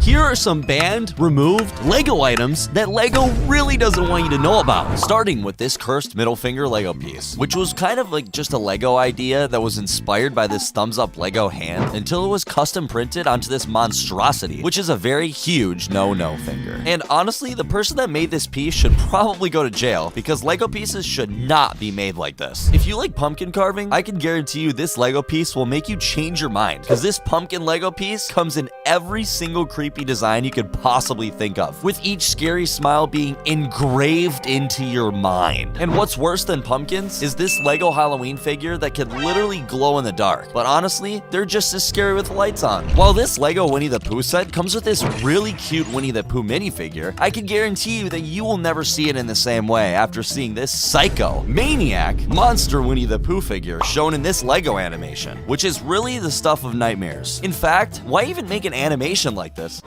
Here are some banned, removed LEGO items that LEGO really doesn't want you to know about. Starting with this cursed middle finger LEGO piece, which was kind of like just a LEGO idea that was inspired by this thumbs up LEGO hand until it was custom printed onto this monstrosity, which is a very huge no-no finger. And honestly, the person that made this piece should probably go to jail because LEGO pieces should not be made like this. If you like pumpkin carving, I can guarantee you this LEGO piece will make you change your mind because this pumpkin LEGO piece comes in every single creepy design you could possibly think of, with each scary smile being engraved into your mind. And what's worse than pumpkins is this LEGO Halloween figure that can literally glow in the dark, but honestly, they're just as scary with lights on. While this LEGO Winnie the Pooh set comes with this really cute Winnie the Pooh minifigure, I can guarantee you that you will never see it in the same way after seeing this psycho, maniac, monster Winnie the Pooh figure shown in this LEGO animation, which is really the stuff of nightmares. In fact, why even make an animation like this?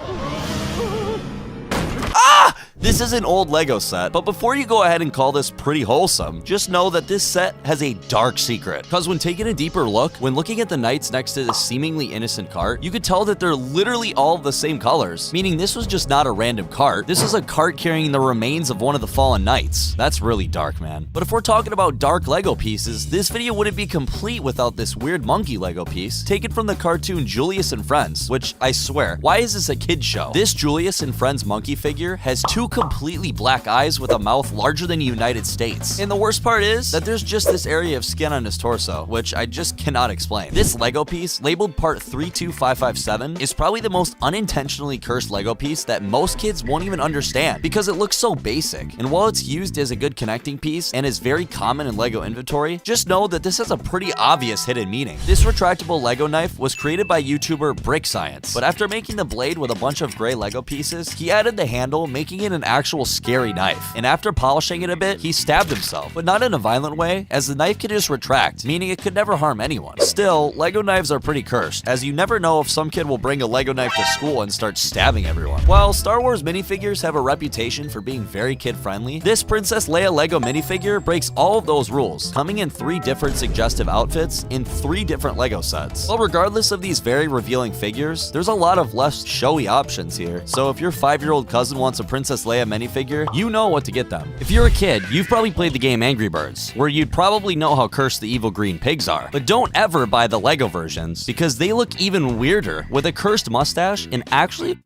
This is an old LEGO set, but before you go ahead and call this pretty wholesome, just know that this set has a dark secret. Because when taking a deeper look, when looking at the knights next to this seemingly innocent cart, you could tell that they're literally all the same colors, meaning this was just not a random cart. This is a cart carrying the remains of one of the fallen knights. That's really dark, man. But if we're talking about dark LEGO pieces, this video wouldn't be complete without this weird monkey LEGO piece taken from the cartoon Julius and Friends, which I swear, why is this a kid's show? This Julius and Friends monkey figure has two completely black eyes with a mouth larger than the United States. And the worst part is that there's just this area of skin on his torso, which I just cannot explain. This LEGO piece, labeled part 32557, is probably the most unintentionally cursed LEGO piece that most kids won't even understand because it looks so basic. And while it's used as a good connecting piece and is very common in LEGO inventory, just know that this has a pretty obvious hidden meaning. This retractable LEGO knife was created by YouTuber Brick Science, but after making the blade with a bunch of gray LEGO pieces, he added the handle, making it an actual scary knife. And after polishing it a bit, he stabbed himself, but not in a violent way, as the knife could just retract, meaning it could never harm anyone. Still, LEGO knives are pretty cursed, as you never know if some kid will bring a LEGO knife to school and start stabbing everyone. While Star Wars minifigures have a reputation for being very kid-friendly, this Princess Leia LEGO minifigure breaks all of those rules, coming in 3 different suggestive outfits in 3 different LEGO sets. Well, regardless of these very revealing figures, there's a lot of less showy options here, so if your 5-year-old cousin wants a Princess Leia minifigure, you know what to get them. If you're a kid, you've probably played the game Angry Birds, where you'd probably know how cursed the evil green pigs are. But don't ever buy the LEGO versions, because they look even weirder, with a cursed mustache and actually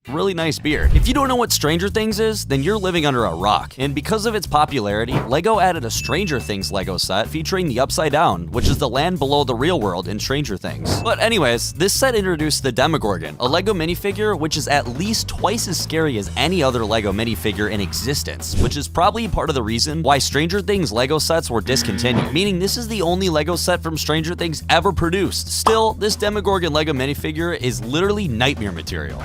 really nice beard. If you don't know what Stranger Things is, then you're living under a rock. And because of its popularity, LEGO added a Stranger Things LEGO set featuring the Upside Down, which is the land below the real world in Stranger Things. But anyways, this set introduced the Demogorgon, a LEGO minifigure which is at least twice as scary as any other LEGO minifigure in existence, which is probably part of the reason why Stranger Things LEGO sets were discontinued, meaning this is the only LEGO set from Stranger Things ever produced. Still, this Demogorgon LEGO minifigure is literally nightmare material.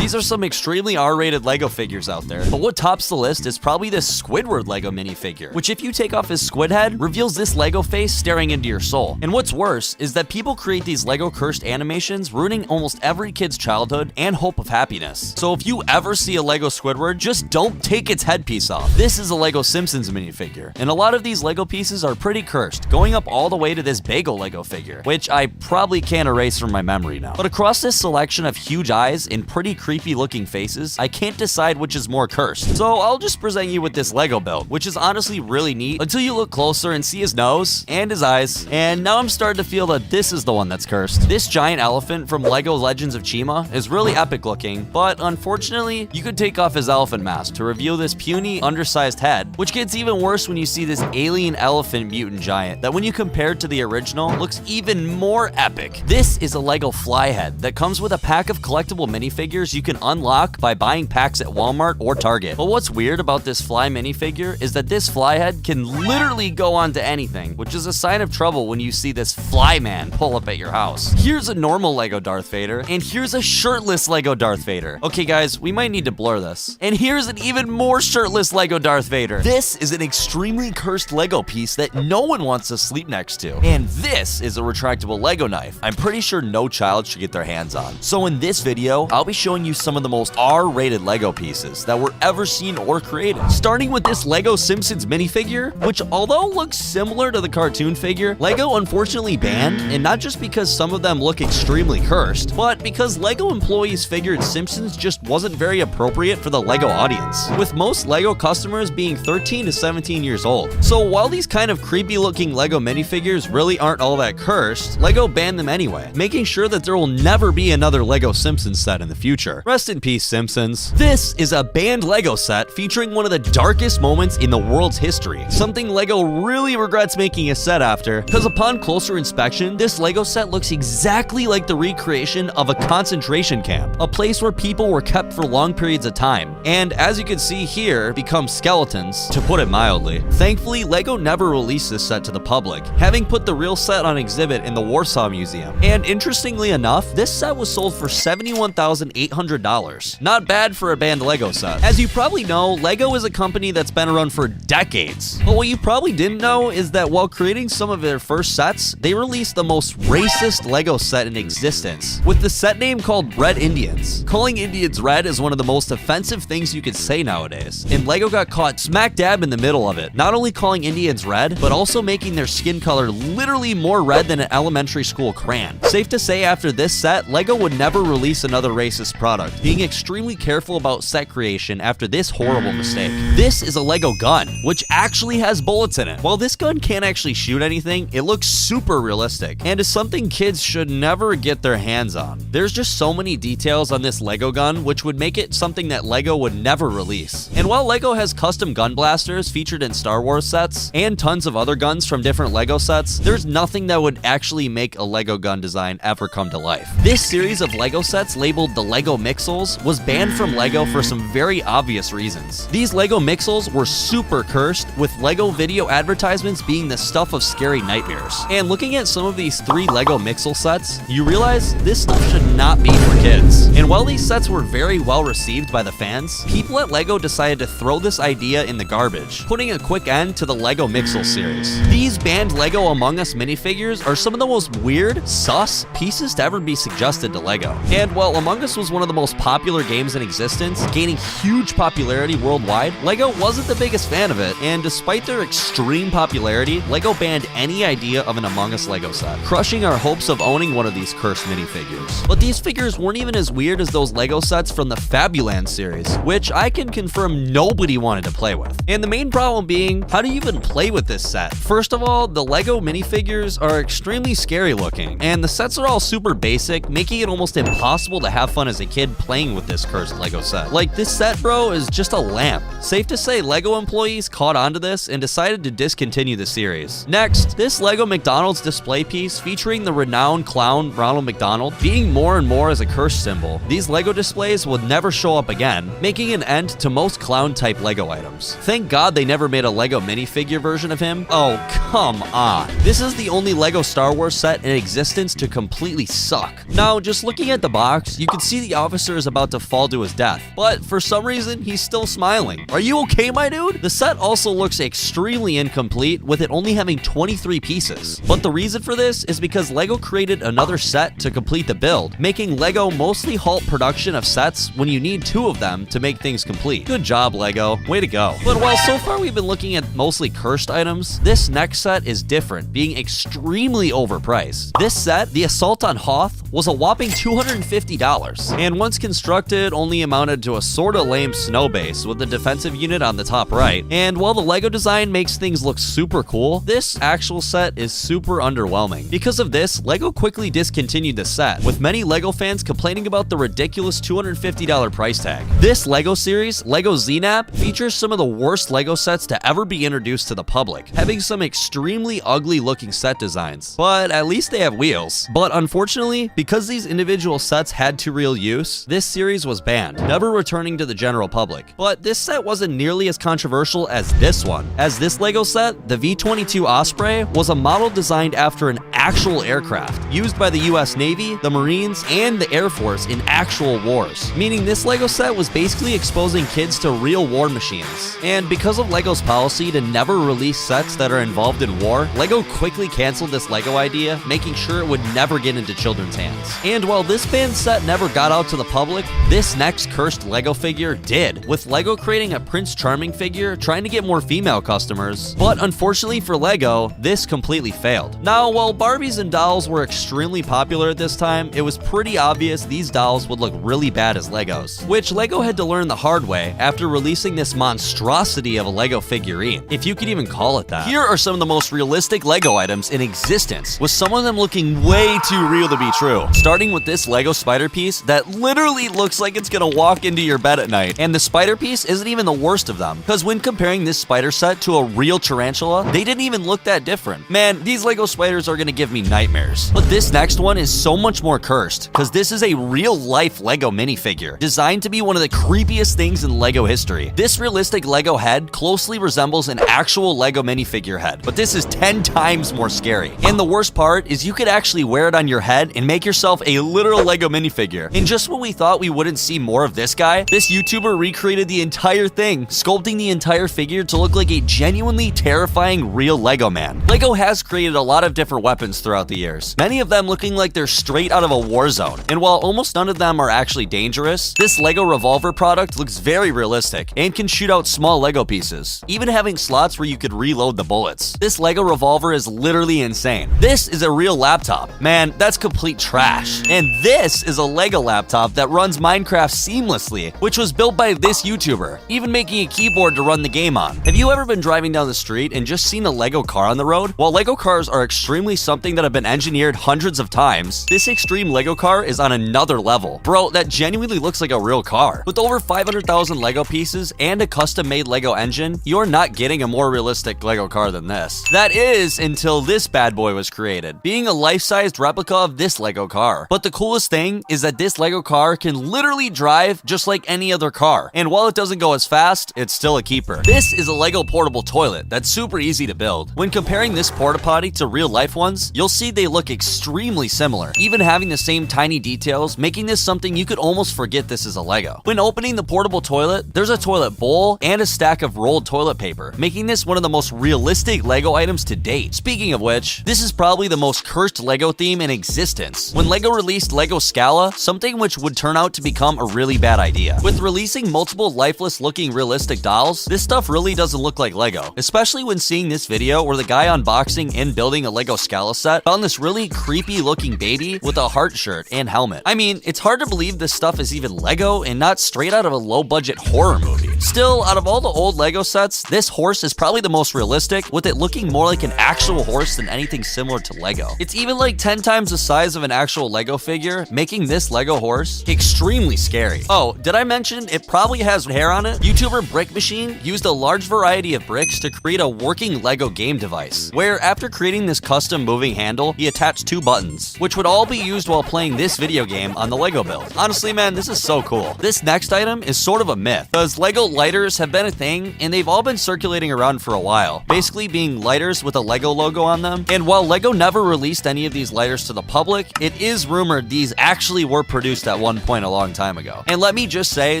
These are some extremely R-rated LEGO figures out there, but what tops the list is probably this Squidward LEGO minifigure, which if you take off his squid head, reveals this LEGO face staring into your soul. And what's worse is that people create these LEGO cursed animations, ruining almost every kid's childhood and hope of happiness. So if you ever see a LEGO Squidward, just don't take its headpiece off. This is a LEGO Simpsons minifigure, and a lot of these LEGO pieces are pretty cursed, going up all the way to this Bagel LEGO figure, which I probably can't erase from my memory now. But across this selection of huge eyes and pretty creepy looking faces, I can't decide which is more cursed. So I'll just present you with this LEGO build, which is honestly really neat until you look closer and see his nose and his eyes. And now I'm starting to feel that this is the one that's cursed. This giant elephant from LEGO Legends of Chima is really epic looking, but unfortunately, you could take off his elephant mask to reveal this puny, undersized head, which gets even worse when you see this alien elephant mutant giant that when you compare it to the original, looks even more epic. This is a LEGO Flyhead that comes with a pack of collectible minifigures you can unlock by buying packs at Walmart or Target. But what's weird about this Fly minifigure is that this Flyhead can literally go onto anything, which is a sign of trouble when you see this Fly Man pull up at your house. Here's a normal LEGO Darth Vader, and here's a shirtless LEGO Darth Vader. Okay guys, we might need to blur this. And here's an even more shirtless LEGO Darth Vader. This is an extremely cursed LEGO piece that no one wants to sleep next to. And this is a retractable LEGO knife I'm pretty sure no child should get their hands on. So in this video, I'll be showing showing you some of the most R-rated LEGO pieces that were ever seen or created. Starting with this LEGO Simpsons minifigure, which although looks similar to the cartoon figure, LEGO unfortunately banned, and not just because some of them look extremely cursed, but because LEGO employees figured Simpsons just wasn't very appropriate for the LEGO audience, with most LEGO customers being 13 to 17 years old. So while these kind of creepy looking LEGO minifigures really aren't all that cursed, LEGO banned them anyway, making sure that there will never be another LEGO Simpsons set in the future. Rest in peace, Simpsons. This is a banned LEGO set featuring one of the darkest moments in the world's history, something LEGO really regrets making a set after, because upon closer inspection, this LEGO set looks exactly like the recreation of a concentration camp, a place where people were kept for long periods of time, and as you can see here, become skeletons, to put it mildly. Thankfully, LEGO never released this set to the public, having put the real set on exhibit in the Warsaw Museum. And interestingly enough, this set was sold for $71,800. Not bad for a banned LEGO set. As you probably know, LEGO is a company that's been around for decades. But what you probably didn't know is that while creating some of their first sets, they released the most racist LEGO set in existence, with the set name called Red Indians. Calling Indians red is one of the most offensive things you could say nowadays, and LEGO got caught smack dab in the middle of it, not only calling Indians red, but also making their skin color literally more red than an elementary school crayon. Safe to say, after this set, LEGO would never release another racist product, being extremely careful about set creation after this horrible mistake. This is a LEGO gun, which actually has bullets in it. While this gun can't actually shoot anything, it looks super realistic, and is something kids should never get their hands on. There's just so many details on this LEGO gun, which would make it something that LEGO would never release. And while LEGO has custom gun blasters featured in Star Wars sets, and tons of other guns from different LEGO sets, there's nothing that would actually make a LEGO gun design ever come to life. This series of LEGO sets, labeled the LEGO Mixels, was banned from LEGO for some very obvious reasons. These LEGO Mixels were super cursed, with LEGO video advertisements being the stuff of scary nightmares. And looking at some of these 3 LEGO Mixel sets, you realize this stuff should not be for kids. And while these sets were very well received by the fans, people at LEGO decided to throw this idea in the garbage, putting a quick end to the LEGO Mixel series. These banned LEGO Among Us minifigures are some of the most weird, sus pieces to ever be suggested to LEGO. And while Among Us was one of the most popular games in existence, gaining huge popularity worldwide, LEGO wasn't the biggest fan of it, and despite their extreme popularity, LEGO banned any idea of an Among Us LEGO set, crushing our hopes of owning one of these cursed minifigures. But these figures weren't even as weird as those LEGO sets from the Fabuland series, which I can confirm nobody wanted to play with. And the main problem being, how do you even play with this set? First of all, the LEGO minifigures are extremely scary looking, and the sets are all super basic, making it almost impossible to have fun as a kid playing with this cursed LEGO set. Like, this set, bro, is just a lamp. Safe to say, LEGO employees caught onto this and decided to discontinue the series. Next, this LEGO McDonald's display piece featuring the renowned clown Ronald McDonald being more and more as a curse symbol. These LEGO displays would never show up again, making an end to most clown-type LEGO items. Thank God they never made a LEGO minifigure version of him. Oh, come on. This is the only LEGO Star Wars set in existence to completely suck. Now, just looking at the box, you can see the officer is about to fall to his death, but for some reason, he's still smiling. Are you okay, my dude? The set also looks extremely incomplete, with it only having 23 pieces. But the reason for this is because LEGO created another set to complete the build, making LEGO mostly halt production of sets when you need 2 of them to make things complete. Good job, LEGO. Way to go. But while so far we've been looking at mostly cursed items, this next set is different, being extremely overpriced. This set, the Assault on Hoth, was a whopping $250, and once constructed only amounted to a sorta lame snow base with a defensive unit on the top right. And while the LEGO design makes things look super cool, this actual set is super underwhelming. Because of this, LEGO quickly discontinued the set, with many LEGO fans complaining about the ridiculous $250 price tag. This LEGO series, LEGO ZNAP, features some of the worst LEGO sets to ever be introduced to the public, having some extremely ugly looking set designs, but at least they have wheels. But unfortunately, because these individual sets had to real use, this series was banned, never returning to the general public. But this set wasn't nearly as controversial as this one, as this LEGO set, the V-22 Osprey, was a model designed after an actual aircraft used by the US Navy, the Marines, and the Air Force in actual wars, meaning this LEGO set was basically exposing kids to real war machines. And because of LEGO's policy to never release sets that are involved in war, LEGO quickly canceled this LEGO idea, making sure it would never get into children's hands. fans. And while this band set never got out to the public, this next cursed LEGO figure did, with LEGO creating a Prince Charming figure trying to get more female customers. But unfortunately for LEGO, this completely failed. Now, while Barbies and dolls were extremely popular at this time, it was pretty obvious these dolls would look really bad as Legos, which LEGO had to learn the hard way after releasing this monstrosity of a LEGO figurine, if you could even call it that. Here are some of the most realistic LEGO items in existence, with some of them looking way too real to be true. Starting with this LEGO spider piece that literally looks like it's gonna walk into your bed at night. And the spider piece isn't even the worst of them, because when comparing this spider set to a real tarantula, they didn't even look that different. Man, these LEGO spiders are gonna give me nightmares. But this next one is so much more cursed, because this is a real-life LEGO minifigure, designed to be one of the creepiest things in LEGO history. This realistic LEGO head closely resembles an actual LEGO minifigure head, but this is 10 times more scary. And the worst part is you could actually wear it on your head and make yourself a literal LEGO minifigure. And just when we thought we wouldn't see more of this guy, this YouTuber recreated the entire thing, sculpting the entire figure to look like a genuinely terrifying real LEGO man. LEGO has created a lot of different weapons throughout the years, many of them looking like they're straight out of a war zone. And while almost none of them are actually dangerous, this LEGO revolver product looks very realistic and can shoot out small LEGO pieces, even having slots where you could reload the bullets. This LEGO revolver is literally insane. This is a real laptop. Man, that's complete trash. And this is a LEGO laptop that runs Minecraft seamlessly, which was built by this YouTuber, even making a keyboard to run the game on. Have you ever been driving down the street and just seen a LEGO car on the road? While LEGO cars are extremely something that have been engineered hundreds of times, this extreme LEGO car is on another level. Bro, that genuinely looks like a real car. With over 500,000 LEGO pieces and a custom-made LEGO engine, you're not getting a more realistic LEGO car than this. That is, until this bad boy was created, being a life-sized replica of this LEGO car. But the coolest thing is that this LEGO car can literally drive just like any other car. And while it doesn't go as fast, it's still a keeper. This is a LEGO portable toilet that's super easy to build. When comparing this porta potty to real life ones, you'll see they look extremely similar, even having the same tiny details, making this something you could almost forget this is a LEGO. When opening the portable toilet, there's a toilet bowl and a stack of rolled toilet paper, making this one of the most realistic LEGO items to date. Speaking of which, this is probably the most cursed LEGO theme in existence. When LEGO released LEGO Scala, something which would turn out to become a really bad idea. With releasing multiple lifeless looking realistic dolls, this stuff really doesn't look like LEGO, especially when seeing this video where the guy unboxing and building a LEGO Scala set found this really creepy looking baby with a heart shirt and helmet. I mean, it's hard to believe this stuff is even LEGO and not straight out of a low budget horror movie. Still, out of all the old LEGO sets, this horse is probably the most realistic, with it looking more like an actual horse than anything similar to LEGO. It's even like 10 times the size of an actual LEGO figure, making this LEGO horse extremely scary. Oh, did I mention it probably has hair on it? YouTuber Brick Machine used a large variety of bricks to create a working LEGO game device, where after creating this custom moving handle, he attached 2 buttons, which would all be used while playing this video game on the LEGO build. Honestly, man, this is so cool. This next item is sort of a myth, because LEGO lighters have been a thing, and they've all been circulating around for a while, basically being lighters with a LEGO logo on them. And while LEGO never released any of these lighters to the public, it is rumored these actually were produced at one point a long time ago. And let me just say,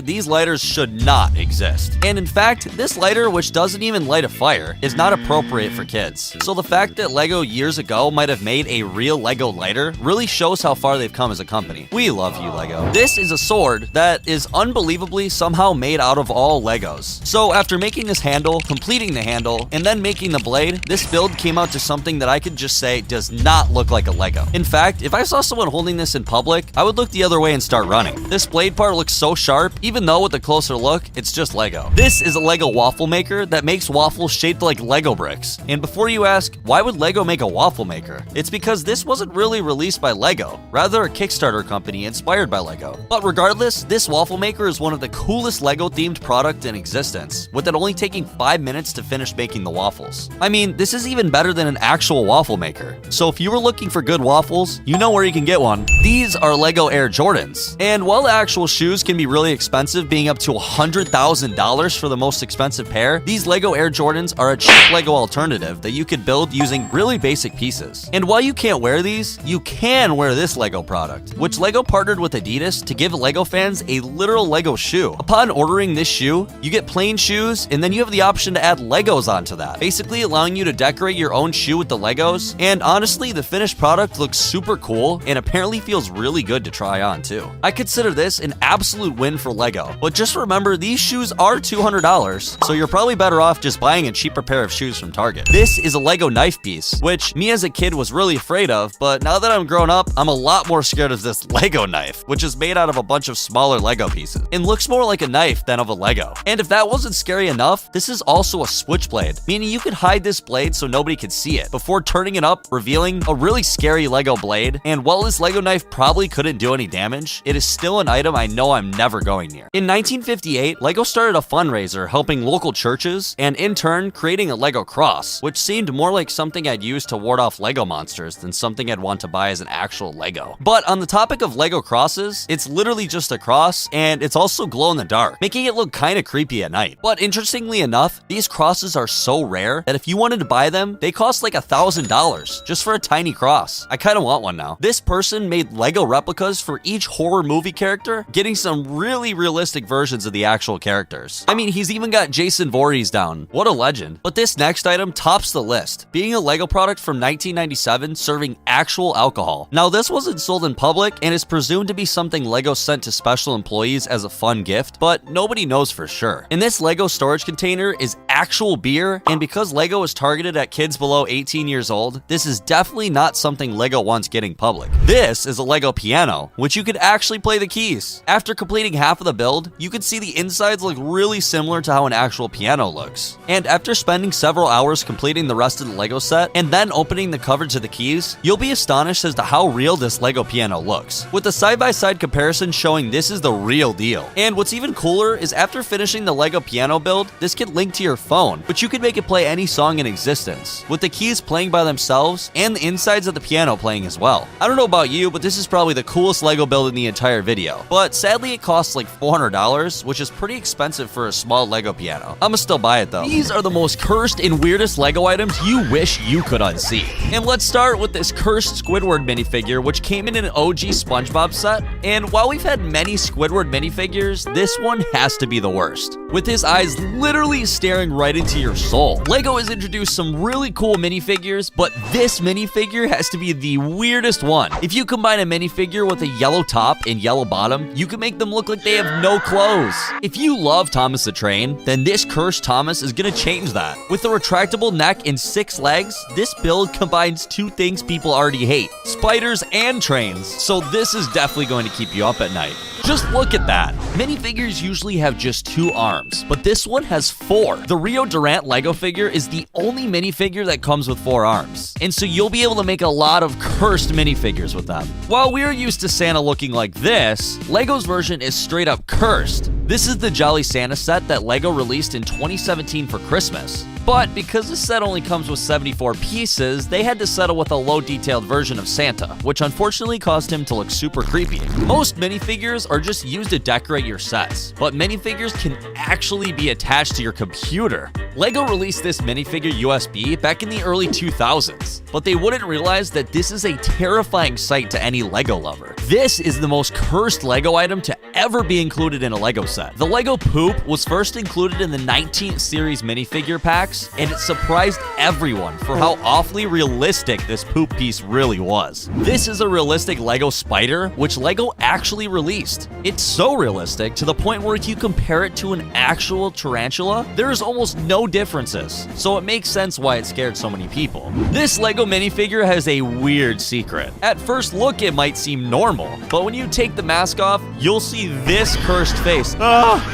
these lighters should not exist. And in fact, this lighter, which doesn't even light a fire, is not appropriate for kids. So the fact that LEGO years ago might have made a real LEGO lighter really shows how far they've come as a company. We love you, LEGO. This is a sword that is unbelievably somehow made out of all Legos. So after making this handle, completing the handle, and then making the blade, this build came out to something that I could just say does not look like a LEGO. In fact, if I saw someone holding this in public, I would look the other way and start running. This blade part looks so sharp, even though with a closer look, it's just LEGO. This is a LEGO waffle maker that makes waffles shaped like LEGO bricks. And before you ask, why would LEGO make a waffle maker? It's because this wasn't really released by LEGO, rather a Kickstarter company inspired by LEGO. But regardless, this waffle maker is one of the coolest LEGO themed products in existence, with it only taking 5 minutes to finish making the waffles. I mean, this is even better than an actual waffle maker. So if you were looking for good waffles, you know where you can get one. These are LEGO Air Jordans. And while the actual shoes can be really expensive, being up to $100,000 for the most expensive pair, these LEGO Air Jordans are a cheap LEGO alternative that you could build using really basic pieces. And while you can't wear these, you can wear this LEGO product, which LEGO partnered with Adidas to give LEGO fans a literal LEGO shoe. Upon ordering this shoe, shoe, you get plain shoes, and then you have the option to add Legos onto that, basically allowing you to decorate your own shoe with the Legos. And honestly, the finished product looks super cool and apparently feels really good to try on too. I consider this an absolute win for Lego, but just remember these shoes are $200, so you're probably better off just buying a cheaper pair of shoes from Target. This is a Lego knife piece, which me as a kid was really afraid of, but now that I'm grown up, I'm a lot more scared of this Lego knife, which is made out of a bunch of smaller Lego pieces and looks more like a knife than of a Lego. And if that wasn't scary enough, this is also a switchblade, meaning you could hide this blade so nobody could see it before turning it up, revealing a really scary Lego blade. And while this Lego knife probably couldn't do any damage, it is still an item I know I'm never going near. In 1958, Lego started a fundraiser helping local churches and in turn creating a Lego cross, which seemed more like something I'd use to ward off Lego monsters than something I'd want to buy as an actual Lego. But on the topic of Lego crosses, it's literally just a cross and it's also glow in the dark, making it look kind of creepy at night. But interestingly enough, these crosses are so rare that if you wanted to buy them, they cost like $1,000 just for a tiny cross. I kind of want one now. This person made Lego replicas for each horror movie character, getting some really realistic versions of the actual characters. I mean, he's even got Jason Voorhees down. What a legend. But this next item tops the list, being a Lego product from 1997 serving actual alcohol. Now, this wasn't sold in public and is presumed to be something Lego sent to special employees as a fun gift, but nobody knows for sure. And this Lego storage container is actual beer, and because Lego is targeted at kids below 18 years old, this is definitely not something Lego wants getting public. This is a Lego piano, which you could actually play the keys. After completing half of the build, you can see the insides look really similar to how an actual piano looks. And after spending several hours completing the rest of the Lego set, and then opening the cover to the keys, you'll be astonished as to how real this Lego piano looks, with the side-by-side comparison showing this is the real deal. And what's even cooler is after finishing the Lego piano build, this can link to your phone, but you can make it play any song in existence, with the keys playing by themselves and the insides of the piano playing as well. I don't know about you, but this is probably the coolest Lego build in the entire video, but sadly it costs like $400, which is pretty expensive for a small Lego piano. I'ma still buy it though. These are the most cursed and weirdest Lego items you wish you could unsee. And let's start with this cursed Squidward minifigure, which came in an OG SpongeBob set. And while we've had many Squidward minifigures, this one has to be the worst, with his eyes literally staring right into your soul. Lego has introduced some really cool minifigures, but this minifigure has to be the weirdest one. If you combine a minifigure with a yellow top and yellow bottom, you can make them look like they have no clothes. If you love Thomas the Train, then this cursed Thomas is gonna change that. With a retractable neck and 6 legs, this build combines 2 things people already hate: spiders and trains. So this is definitely going to keep you up at night. Just look at that. Minifigures usually have just 2 arms, but this one has 4. The Rio Durant Lego figure is the only minifigure that comes with 4 arms, and so you'll be able to make a lot of cursed minifigures with them. While we're used to Santa looking like this, Lego's version is straight up cursed. This is the Jolly Santa set that Lego released in 2017 for Christmas. But because the set only comes with 74 pieces, they had to settle with a low-detailed version of Santa, which unfortunately caused him to look super creepy. Most minifigures are just used to decorate your sets, but minifigures can actually be attached to your computer. Lego released this minifigure USB back in the early 2000s, but they wouldn't realize that this is a terrifying sight to any Lego lover. This is the most cursed Lego item to ever be included in a Lego set. The Lego Poop was first included in the 19th series minifigure packs, and it surprised everyone for how awfully realistic this poop piece really was. This is a realistic Lego spider, which Lego actually released. It's so realistic to the point where if you compare it to an actual tarantula, there's almost no differences, so it makes sense why it scared so many people. This Lego minifigure has a weird secret. At first look, it might seem normal, but when you take the mask off, you'll see this cursed face.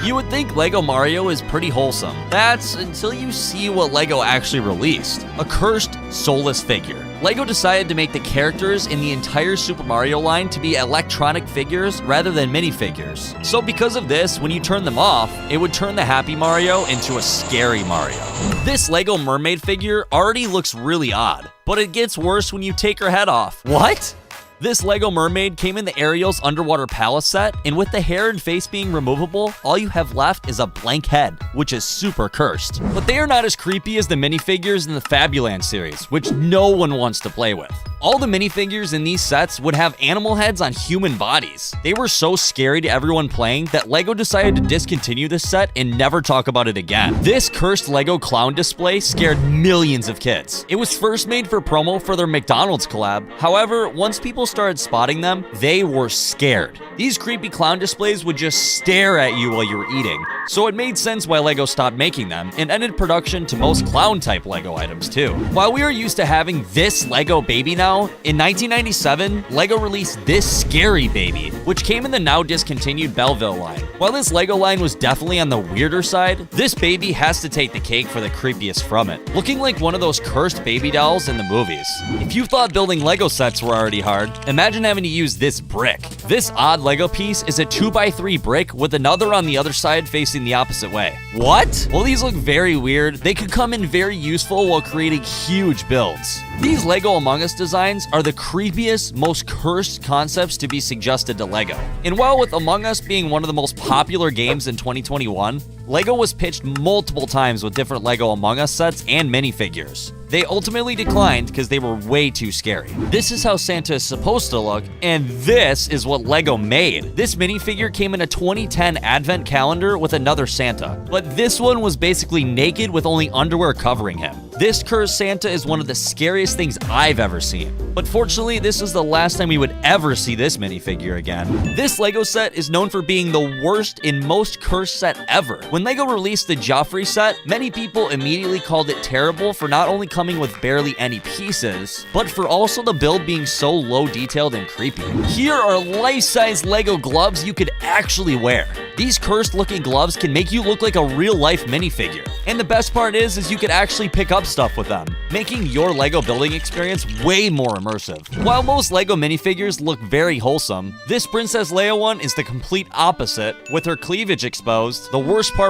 You would think Lego Mario is pretty wholesome. That's until you see what Lego actually released: a cursed, soulless figure. Lego decided to make the characters in the entire Super Mario line to be electronic figures rather than minifigures. So because of this, when you turn them off, it would turn the happy Mario into a scary Mario. This Lego mermaid figure already looks really odd, but it gets worse when you take her head off. What? This Lego mermaid came in the Ariel's Underwater Palace set, and with the hair and face being removable, all you have left is a blank head, which is super cursed. But they are not as creepy as the minifigures in the Fabuland series, which no one wants to play with. All the minifigures in these sets would have animal heads on human bodies. They were so scary to everyone playing that LEGO decided to discontinue this set and never talk about it again. This cursed LEGO clown display scared millions of kids. It was first made for promo for their McDonald's collab. However, once people started spotting them, they were scared. These creepy clown displays would just stare at you while you were eating, so it made sense why LEGO stopped making them and ended production to most clown-type LEGO items too. While we are used to having this LEGO baby now, in 1997, LEGO released this scary baby, which came in the now discontinued Belleville line. While this LEGO line was definitely on the weirder side, this baby has to take the cake for the creepiest from it, looking like one of those cursed baby dolls in the movies. If you thought building LEGO sets were already hard, imagine having to use this brick. This odd LEGO piece is a 2x3 brick with another on the other side facing the opposite way. What? Well, these look very weird. They could come in very useful while creating huge builds. These LEGO Among Us designs are the creepiest, most cursed concepts to be suggested to LEGO. And while with Among Us being one of the most popular games in 2021, LEGO was pitched multiple times with different LEGO Among Us sets and minifigures. They ultimately declined because they were way too scary. This is how Santa is supposed to look, and this is what LEGO made. This minifigure came in a 2010 advent calendar with another Santa, but this one was basically naked with only underwear covering him. This cursed Santa is one of the scariest things I've ever seen. But fortunately, this is the last time we would ever see this minifigure again. This LEGO set is known for being the worst and most cursed set ever. When LEGO released the Joffrey set, many people immediately called it terrible for not only coming with barely any pieces, but for also the build being so low detailed and creepy. Here are life-size LEGO gloves you could actually wear. These cursed looking gloves can make you look like a real-life minifigure. And the best part is you could actually pick up stuff with them, making your LEGO building experience way more immersive. While most LEGO minifigures look very wholesome, this Princess Leia one is the complete opposite, with her cleavage exposed. The worst part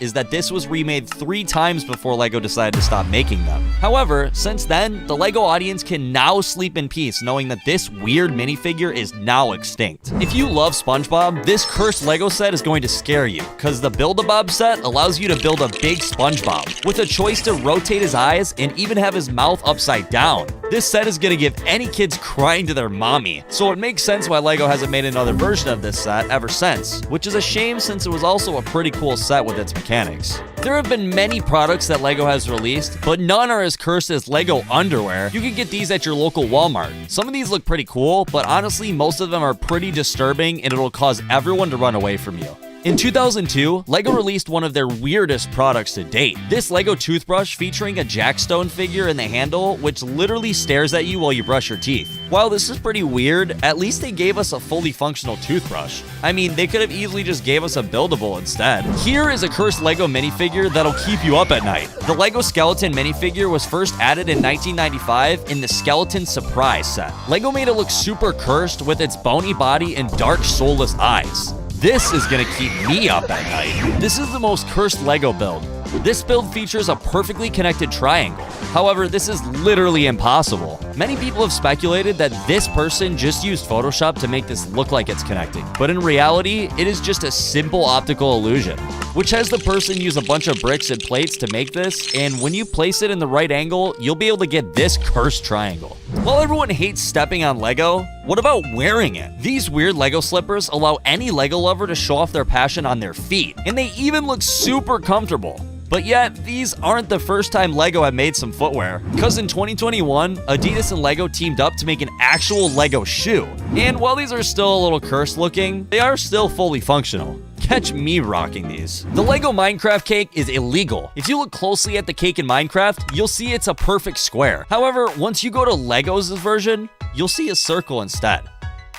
is that this was remade 3 times before LEGO decided to stop making them. However, since then, the LEGO audience can now sleep in peace knowing that this weird minifigure is now extinct. If you love SpongeBob, this cursed LEGO set is going to scare you, because the Build-A-Bob set allows you to build a big SpongeBob, with a choice to rotate his eyes and even have his mouth upside down. This set is gonna give any kids crying to their mommy, so it makes sense why LEGO hasn't made another version of this set ever since, which is a shame since it was also a pretty cool set with its mechanics. There have been many products that LEGO has released, but none are as cursed as LEGO underwear. You can get these at your local Walmart. Some of these look pretty cool, but honestly, most of them are pretty disturbing and it'll cause everyone to run away from you. In 2002, LEGO released one of their weirdest products to date. This LEGO toothbrush featuring a Jack Stone figure in the handle, which literally stares at you while you brush your teeth. While this is pretty weird, at least they gave us a fully functional toothbrush. I mean, they could have easily just gave us a buildable instead. Here is a cursed LEGO minifigure that'll keep you up at night. The LEGO Skeleton minifigure was first added in 1995 in the Skeleton Surprise set. LEGO made it look super cursed with its bony body and dark soulless eyes. This is gonna keep me up at night. This is the most cursed LEGO build. This build features a perfectly connected triangle. However, this is literally impossible. Many people have speculated that this person just used Photoshop to make this look like it's connecting, but in reality, it is just a simple optical illusion, which has the person use a bunch of bricks and plates to make this, and when you place it in the right angle, you'll be able to get this cursed triangle. While everyone hates stepping on LEGO, what about wearing it? These weird LEGO slippers allow any LEGO lover to show off their passion on their feet, and they even look super comfortable. But yet, these aren't the first time LEGO had made some footwear, because in 2021, Adidas and LEGO teamed up to make an actual LEGO shoe. And while these are still a little cursed looking, they are still fully functional. Catch me rocking these. The LEGO Minecraft cake is illegal. If you look closely at the cake in Minecraft, you'll see it's a perfect square. However, once you go to LEGO's version, you'll see a circle instead.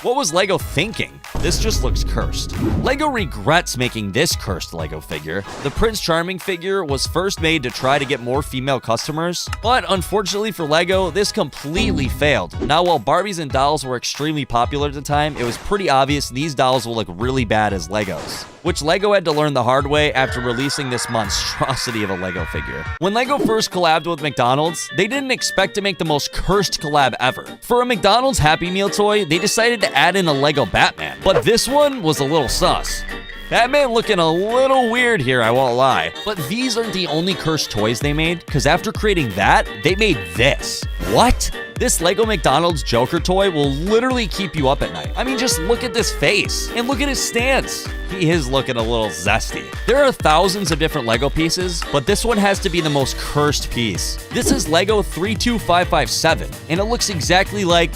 What was LEGO thinking? This just looks cursed. LEGO regrets making this cursed LEGO figure. The Prince Charming figure was first made to try to get more female customers, but unfortunately for LEGO, this completely failed. Now, while Barbies and dolls were extremely popular at the time, it was pretty obvious these dolls will look really bad as LEGOs. which LEGO had to learn the hard way after releasing this monstrosity of a LEGO figure. When LEGO first collabed with McDonald's, they didn't expect to make the most cursed collab ever. For a McDonald's Happy Meal toy, they decided to add in a LEGO Batman, but this one was a little sus. Batman looking a little weird here, I won't lie. But these aren't the only cursed toys they made, because after creating that, they made this. What? This LEGO McDonald's Joker toy will literally keep you up at night. I mean, just look at this face, and look at his stance. He is looking a little zesty. There are thousands of different LEGO pieces, but this one has to be the most cursed piece. This is LEGO 32557, and it looks exactly like,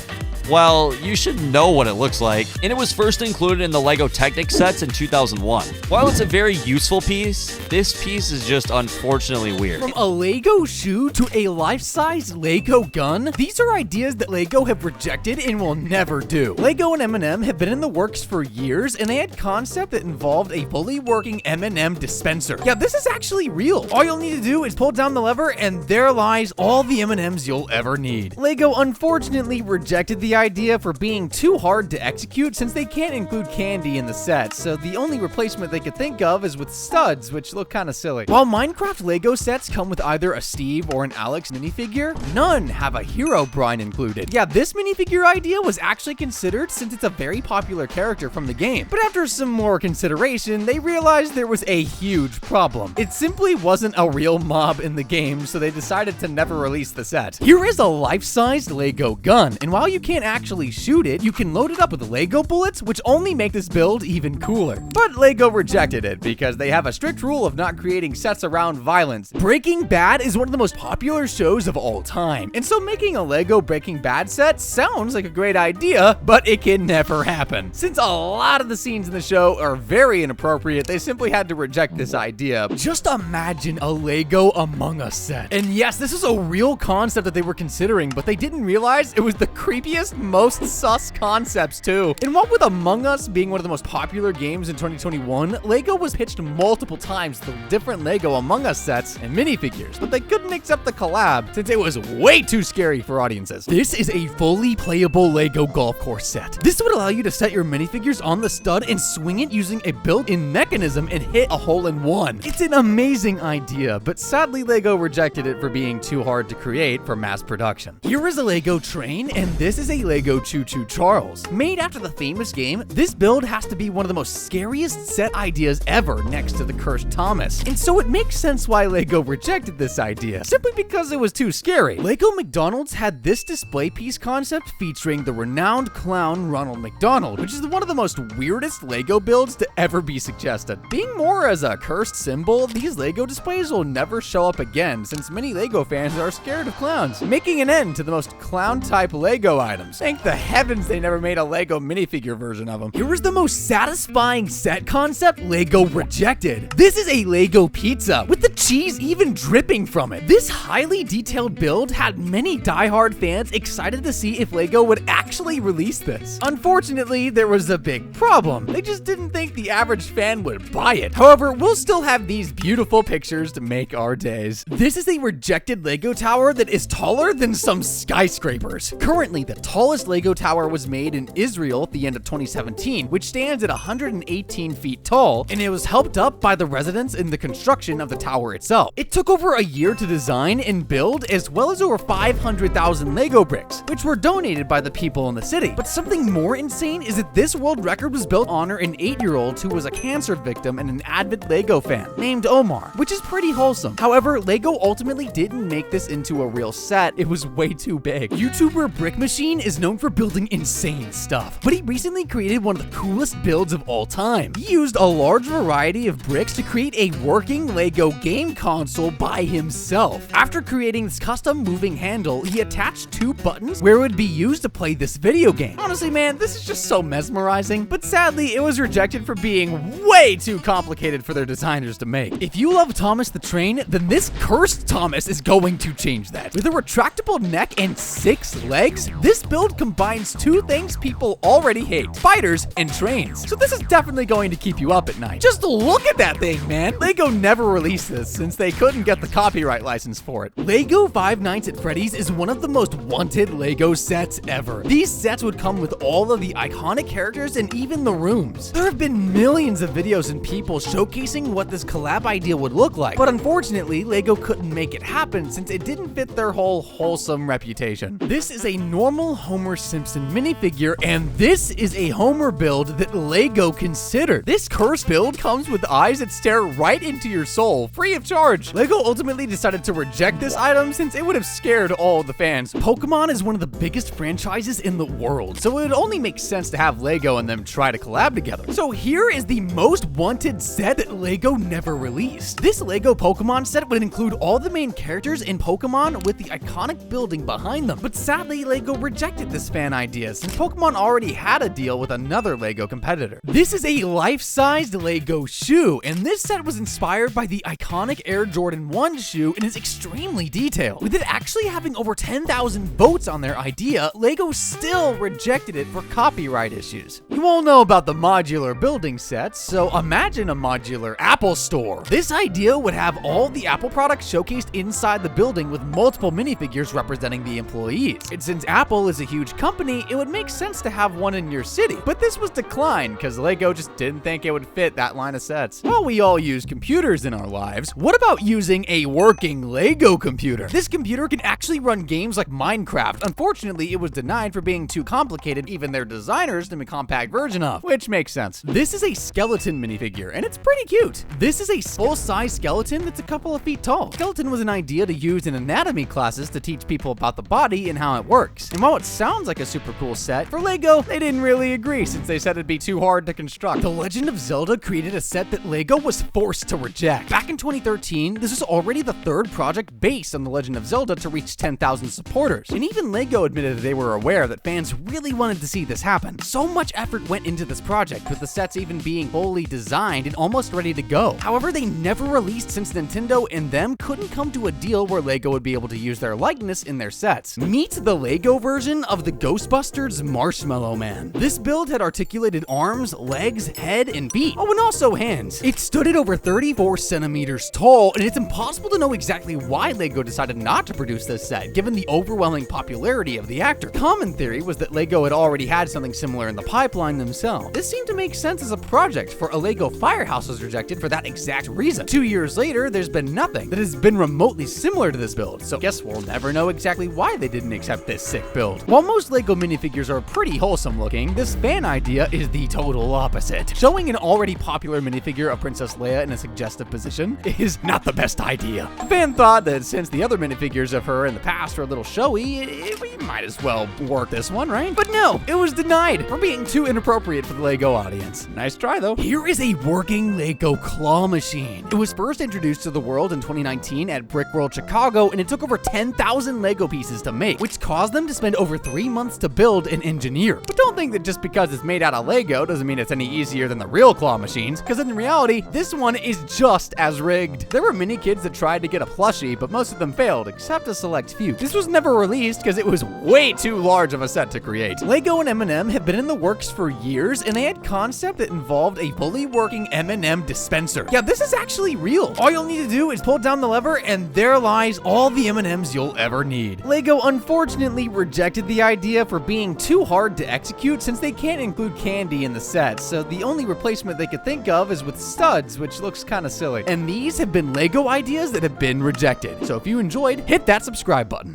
well, you should know what it looks like, and it was first included in the LEGO Technic sets in 2001. While it's a very useful piece, this piece is just unfortunately weird. From a LEGO shoe to a life-size LEGO gun, these are ideas that LEGO have rejected and will never do. LEGO and M&M have been in the works for years, and they had concept that involved a fully working M&M dispenser. Yeah, this is actually real. All you'll need to do is pull down the lever, and there lies all the M&Ms you'll ever need. LEGO unfortunately rejected the idea for being too hard to execute since they can't include candy in the set, so the only replacement they could think of is with studs, which look kind of silly. While Minecraft LEGO sets come with either a Steve or an Alex minifigure, none have a Herobrine included. Yeah, this minifigure idea was actually considered since it's a very popular character from the game, but after some more consideration, they realized there was a huge problem. It simply wasn't a real mob in the game, so they decided to never release the set. Here is a life-sized LEGO gun, and while you can't actually shoot it, you can load it up with LEGO bullets, which only make this build even cooler. But LEGO rejected it because they have a strict rule of not creating sets around violence. Breaking Bad is one of the most popular shows of all time, and so making a LEGO Breaking Bad set sounds like a great idea, but it can never happen. Since a lot of the scenes in the show are very inappropriate, they simply had to reject this idea. Just imagine a LEGO Among Us set. And yes, this is a real concept that they were considering, but they didn't realize it was the creepiest, most sus concepts too. And what with Among Us being one of the most popular games in 2021, LEGO was pitched multiple times to different LEGO Among Us sets and minifigures, but they couldn't accept the collab since it was way too scary for audiences. This is a fully playable LEGO golf course set. This would allow you to set your minifigures on the stud and swing it using a built-in mechanism and hit a hole-in-one. It's an amazing idea, but sadly LEGO rejected it for being too hard to create for mass production. Here is a LEGO train, and this is a LEGO Choo Choo Charles. Made after the famous game, this build has to be one of the most scariest set ideas ever next to the Cursed Thomas. And so it makes sense why LEGO rejected this idea, simply because it was too scary. LEGO McDonald's had this display piece concept featuring the renowned clown Ronald McDonald, which is one of the most weirdest LEGO builds to ever be suggested. Being more as a cursed symbol, these LEGO displays will never show up again since many LEGO fans are scared of clowns, making an end to the most clown-type LEGO items. Thank the heavens they never made a LEGO minifigure version of them. Here is the most satisfying set concept LEGO rejected. This is a LEGO pizza, with the cheese even dripping from it. This highly detailed build had many die-hard fans excited to see if LEGO would actually release this. Unfortunately, there was a big problem. They just didn't think the average fan would buy it. However, we'll still have these beautiful pictures to make our days. This is a rejected LEGO tower that is taller than some skyscrapers. Currently, the tallest LEGO tower was made in Israel at the end of 2017, which stands at 118 feet tall, and it was helped up by the residents in the construction of the tower itself. It took over a year to design and build, as well as over 500,000 LEGO bricks, which were donated by the people in the city. But something more insane is that this world record was built to honor an 8-year-old who was a cancer victim and an avid LEGO fan, named Omar, which is pretty wholesome. However, LEGO ultimately didn't make this into a real set. It was way too big. YouTuber Brick Machine is known for building insane stuff, but he recently created one of the coolest builds of all time. He used a large variety of bricks to create a working LEGO game console by himself. After creating this custom moving handle, he attached 2 buttons where it would be used to play this video game. Honestly, man, this is just so mesmerizing, but sadly, it was rejected for being way too complicated for their designers to make. If you love Thomas the Train, then this Cursed Thomas is going to change that. With a retractable neck and 6 legs, this build build combines two things people already hate: spiders and trains. So this is definitely going to keep you up at night. Just look at that thing, man. LEGO never released this since they couldn't get the copyright license for it. LEGO Five Nights at Freddy's is one of the most wanted LEGO sets ever. These sets would come with all of the iconic characters and even the rooms. There have been millions of videos and people showcasing what this collab idea would look like, but unfortunately, LEGO couldn't make it happen since it didn't fit their whole wholesome reputation. This is a normal Homer Simpson minifigure, and this is a Homer build that LEGO considered. This cursed build comes with eyes that stare right into your soul, free of charge. LEGO ultimately decided to reject this item since it would have scared all the fans. Pokemon is one of the biggest franchises in the world, so it would only make sense to have LEGO and them try to collab together. So here is the most wanted set that LEGO never released. This LEGO Pokemon set would include all the main characters in Pokemon with the iconic building behind them. But sadly, LEGO rejected this fan idea since Pokemon already had a deal with another LEGO competitor. This is a life-sized LEGO shoe, and this set was inspired by the iconic Air Jordan 1 shoe and is extremely detailed. With it actually having over 10,000 votes on their idea, LEGO still rejected it for copyright issues. You all know about the modular building sets, so imagine a modular Apple store. This idea would have all the Apple products showcased inside the building with multiple minifigures representing the employees. And since Apple is a huge company, it would make sense to have one in your city. But this was declined because LEGO just didn't think it would fit that line of sets. While we all use computers in our lives, what about using a working LEGO computer? This computer can actually run games like Minecraft. Unfortunately, it was denied for being too complicated, even their designers to make a compact version of, which makes sense. This is a skeleton minifigure, and it's pretty cute. This is a full-size skeleton that's a couple of feet tall. Skeleton was an idea to use in anatomy classes to teach people about the body and how it works. And while it sounds like a super cool set, for LEGO, they didn't really agree since they said it'd be too hard to construct. The Legend of Zelda created a set that LEGO was forced to reject. Back in 2013, this was already the third project based on The Legend of Zelda to reach 10,000 supporters. And even LEGO admitted that they were aware that fans really wanted to see this happen. So much effort went into this project, with the sets even being fully designed and almost ready to go. However, they never released since Nintendo and them couldn't come to a deal where LEGO would be able to use their likeness in their sets. Meet the LEGO version of the Ghostbusters Marshmallow Man. This build had articulated arms, legs, head, and feet. Oh, and also hands. It stood at over 34 centimeters tall, and it's impossible to know exactly why LEGO decided not to produce this set, given the overwhelming popularity of the actor. Common theory was that LEGO had already had something similar in the pipeline themselves. This seemed to make sense as a project, for a LEGO Firehouse was rejected for that exact reason. 2 years later, there's been nothing that has been remotely similar to this build, so guess we'll never know exactly why they didn't accept this sick build. While most LEGO minifigures are pretty wholesome looking, this fan idea is the total opposite. Showing an already popular minifigure of Princess Leia in a suggestive position is not the best idea. The fan thought that since the other minifigures of her in the past are a little showy, we might as well work this one, right? But no, it was denied for being too inappropriate for the LEGO audience. Nice try though. Here is a working LEGO claw machine. It was first introduced to the world in 2019 at Brickworld Chicago, and it took over 10,000 LEGO pieces to make, which caused them to spend over 3 months to build and engineer. But don't think that just because it's made out of LEGO doesn't mean it's any easier than the real claw machines, because in reality, this one is just as rigged. There were many kids that tried to get a plushie, but most of them failed, except a select few. This was never released because it was way too large of a set to create. LEGO and M&M have been in the works for years, and they had concept that involved a fully working M&M dispenser. Yeah, this is actually real. All you'll need to do is pull down the lever, and there lies all the M&Ms you'll ever need. LEGO unfortunately rejected the idea for being too hard to execute since they can't include candy in the set, so the only replacement they could think of is with studs, which looks kinda silly. And these have been LEGO ideas that have been rejected. So if you enjoyed, hit that subscribe button.